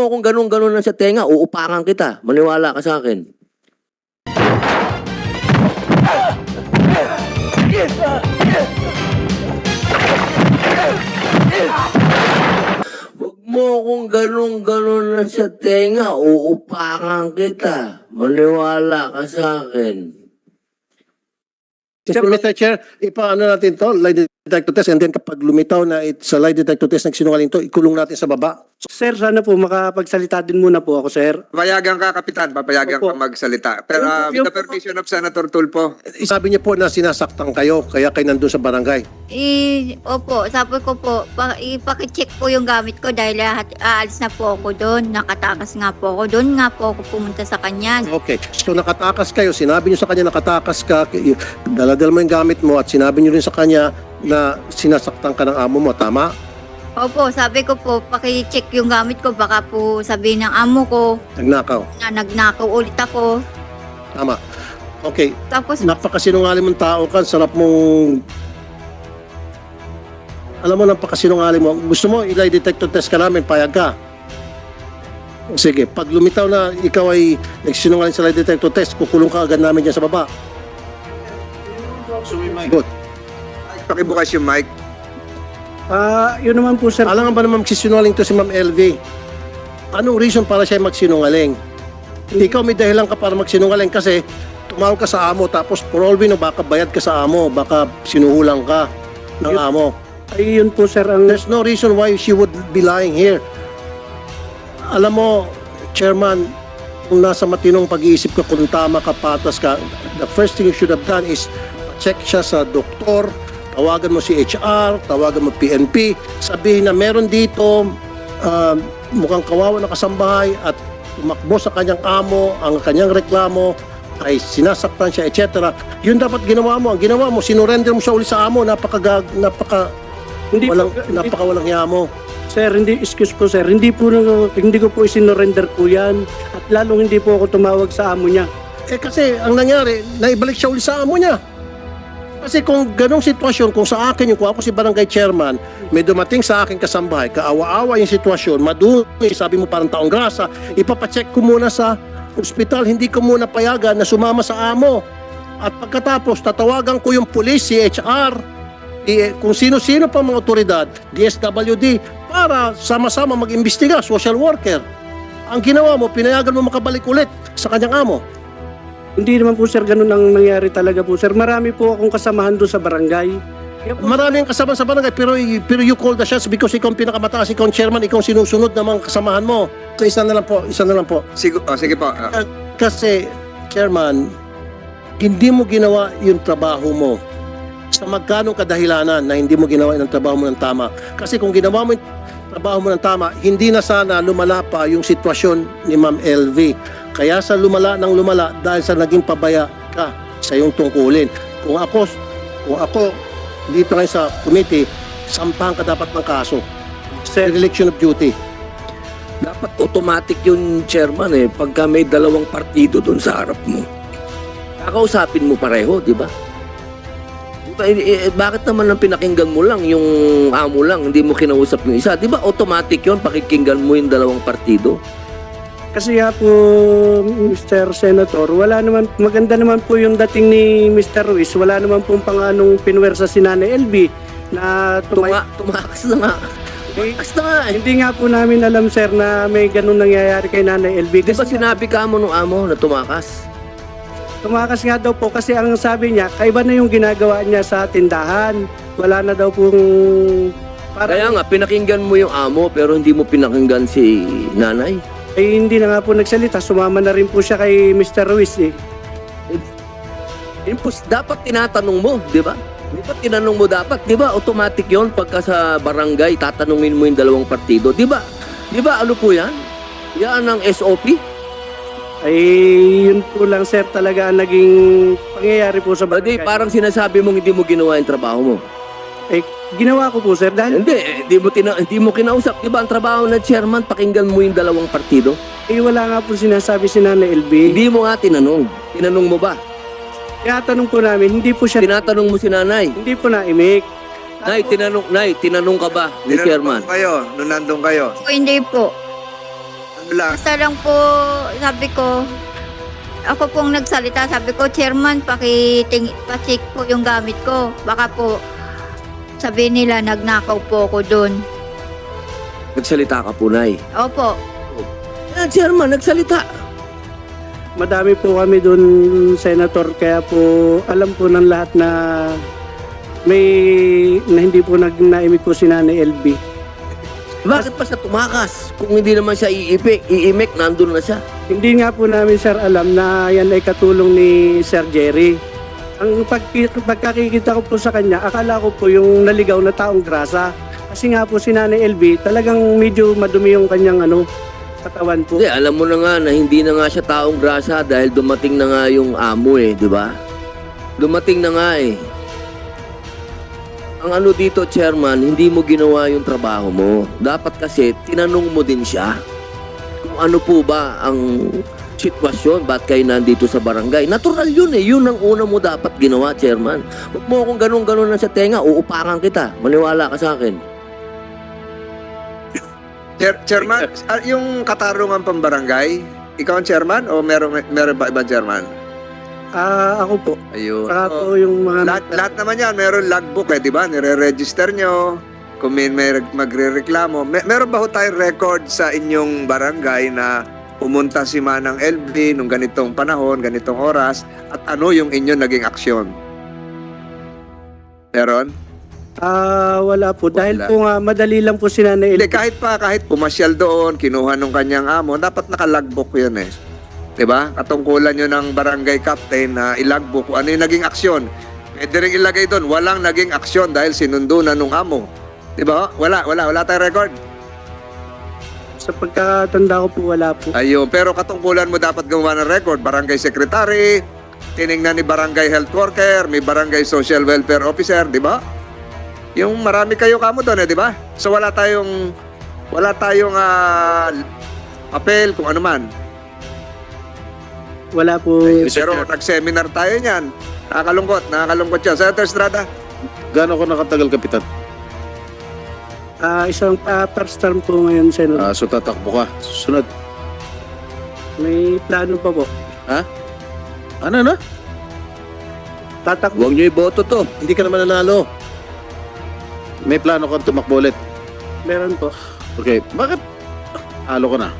mo akong ganun-ganun lang sa tenga, uupakan kita. Maniwala ka sa akin. Huwag mo akong ganun-ganun lang sa tenga, uupakan kita. Maniwala ka sa akin. Mr. Chair, ipaano natin to, lie detector test, and then kapag lumitaw na sa lie detector test nagsinungaling to, ikulong natin sa baba. Sir, sana po makapagsalita din muna po ako, sir. Papayagan ka, Kapitan. Papayagan Opo. ka magsalita. Pero with the permission of Senator Tulfo. Sabi niya po na sinasaktan kayo, kaya kayo nandun sa barangay. Opo, sabi ko po, ipakicheck po yung gamit ko dahil aalis na po ako doon. Nakatakas nga po ako doon. Nga po ako pumunta sa kanya. Okay, so nakatakas kayo, sinabi niyo sa kanya nakatakas ka, daladal mo yung gamit mo at sinabi niyo rin sa kanya na sinasaktan ka ng amo mo, tama? Opo, sabi ko po, pakicheck yung gamit ko. Baka po sabihin ng amo ko Nagnakaw, na nagnakaw ulit ako. tama. Okay, Tapos, napakasinungaling mong tao ka, sarap mong... Alam mo, napakasinungaling mo. Gusto mo, i-lie detector test ka namin, payag ka. Sige, pag lumitaw na ikaw ay nagsinungaling sa lie detector test, kukulong ka agad namin dyan sa baba. Good. Pakibukas yung mic. Yun naman po, sir. Alam nga ba naman magsisinungaling to si Ma'am LV? Anong reason para siya magsinungaling? Ikaw may dahilan ka para magsinungaling kasi tumawag ka sa amo tapos for all we know, baka bayad ka sa amo, baka sinuhulang ka ng amo. Ay, yun po, sir. There's no reason why she would be lying here. Alam mo, Chairman, kung nasa matinong pag-iisip ka, kung tama ka, patas ka, the first thing you should have done is check siya sa doktor, tawagan mo si HR, tawagan mo PNP, sabihin na meron dito mukhang kawawa na kasambahay at tumakbo sa kanyang amo, ang kanyang reklamo ay sinasaktan siya, etc. Yun dapat ginawa mo. Ang ginawa mo, sinurrender mo siya uli sa amo, napakawalang hiya mo. Sir, excuse po, sir. Hindi ko po isinorender po yan. At lalong hindi po ako tumawag sa amo niya. Kasi ang nangyari, naibalik siya uli sa amo niya. Kasi kung ganong sitwasyon, kung sa akin, kung ako si barangay chairman, may dumating sa akin kasambahay, kaawa-awa yung sitwasyon, madumi, sabi mo parang taong grasa, ipapacheck ko muna sa ospital, hindi ko muna payagan na sumama sa amo. At pagkatapos, tatawagan ko yung police, si HR, kung sino-sino pa mga otoridad, DSWD, para sama-sama mag-imbestiga, social worker. Ang ginawa mo, pinayagan mo makabalik ulit sa kanyang amo. Hindi naman po, sir, ganun ang nangyari talaga po, sir. Marami po akong kasamahan doon sa barangay. Maraming kasama sa barangay, pero you call the shots because ikaw ang pinakamataas, ikaw ang chairman, ikaw ang sinusunod ng mga kasamahan mo. So isa na lang po. Sige po. Kasi, chairman, hindi mo ginawa yung trabaho mo sa magkanong kadahilanan na hindi mo ginawa yung trabaho mo ng tama. Kasi kung ginawa mo yung trabaho mo ng tama, hindi na sana lumala pa yung sitwasyon ni Ma'am LV. Kaya sa lumala dahil sa naging pabaya ka sa iyong tungkulin. Kung ako dito ngayon sa committee, sampahan ka dapat ng kaso. Dereliction of duty. Dapat automatic yung chairman pagka may dalawang partido doon sa harap mo. Kakausapin mo pareho, di ba? Bakit naman ang pinakinggan mo lang yung amo lang, hindi mo kinausap yung isa? Di ba automatic yun, pakikinggan mo yung dalawang partido? Kasi po, Mr. Senator, maganda naman po yung dating ni Mr. Ruiz. Wala naman pong panganong pinwersa si Nanay LB na Tumakas na nga. Tumakas na nga Hindi nga po namin alam, sir, na may ganun nangyayari kay Nanay LB. Di ba sinabi ka mo nung amo na tumakas? Tumakas nga daw po kasi ang sabi niya, kaiba na yung ginagawa niya sa tindahan. Wala na daw pong... Kaya nga, pinakinggan mo yung amo pero hindi mo pinakinggan si nanay. Hindi na nga po nagsalita. Sumama na rin po siya kay Mr. Ruiz Dapat tinatanong mo, di ba? Di ba tinanong mo dapat? Di ba automatic yon pagka sa barangay, tatanungin mo yung dalawang partido? Di ba? Di ba ano po yan? Yan ang SOP? Yun po lang, sir, talaga ang naging pangyayari po sa barangay. Parang sinasabi mong hindi mo ginawa yung trabaho mo. Ginawa ko po, sir, dahil... Hindi mo kinausap. Di ba ang trabaho ng chairman, pakinggan mo yung dalawang partido? wala nga po sinasabi si Nanay LB. Hindi mo nga tinanong. Tinanong mo ba? Tinatanong po namin, hindi po siya... Tinatanong mo si nanay. Hindi po naimik. Nay, tinanong ka ba ni chairman? Nung nandun kayo. Hindi po. Wala. Basta lang po, sabi ko, ako pong nagsalita, sabi ko, Chairman, pa-check po yung gamit ko. Baka po, sabi nila, nagnakaw po ako doon. Nagsalita ka, Punay. Opo. Chairman, nagsalita. Madami po kami doon, Senator, kaya po alam po ng lahat na hindi po naimik po si Nanay LB. Bakit pa siya tumakas? Kung hindi naman siya iimik, nandun na siya. Hindi nga po namin, sir, alam na yan ay katulong ni Sir Jerry. Ang pagkakikita ko po sa kanya, akala ko po yung naligaw na taong grasa. Kasi nga po si Nanay LB, talagang medyo madumi yung kanyang katawan po. Hindi, alam mo na nga na hindi na nga siya taong grasa dahil dumating na nga yung amo di ba? Dumating na nga Ang dito, Chairman, hindi mo ginawa yung trabaho mo. Dapat kasi, tinanong mo din siya kung ano po ba ang sitwasyon, ba't kayo nandito sa barangay. Natural yun Yun ang una mo dapat ginawa, Chairman. Huwag mo akong ganun-ganun na sa tenga, uupakan kita. Maniwala ka sa akin. Chairman, yung katarungan pambarangay, ikaw ang chairman o meron ba ibang chairman? Ako po. Ayun. Saka So, po yung mga... lahat naman yan, meron logbook di ba? Nire-register nyo. Kung may magre-reklamo. Meron ba ho tayong record sa inyong barangay na pumunta si Manang LB nung ganitong panahon, ganitong oras, at ano yung inyong naging aksyon? Meron? Wala po. Dahil Wala. po nga, madali lang po si Nanay Hindi, LB. kahit pumasyal doon, kinuha nung kanyang amo, dapat naka-logbook yun Diba? Katungkulan nyo ng barangay captain na ilagbook kung ano yung naging aksyon. Pwede rin ilagay doon, walang naging aksyon dahil sinundo na nung amo. Diba? Wala tayong record. Sa pagkatanda ko po, wala po. Ayun, pero katungkulan mo dapat gumawa ng record. Barangay secretary, tiningnan ni barangay health worker, may barangay social welfare officer, di ba? Yung marami kayo kamo doon, di ba? So wala tayong apel kung ano man. Wala po. Pero nag-seminar tayo niyan. Nakakalungkot siya. Senator Estrada, Gaano ko nakatagal, Kapitan? Isang first term po ngayon, Senator. So tatakbo ka. Susunod. May plano pa po. Ano na? Tatakbo. Huwag niyo iboto to. Hindi ka naman nanalo. May plano kang tumakbo ulit. Meron po. Okay, bakit? Halo ka na.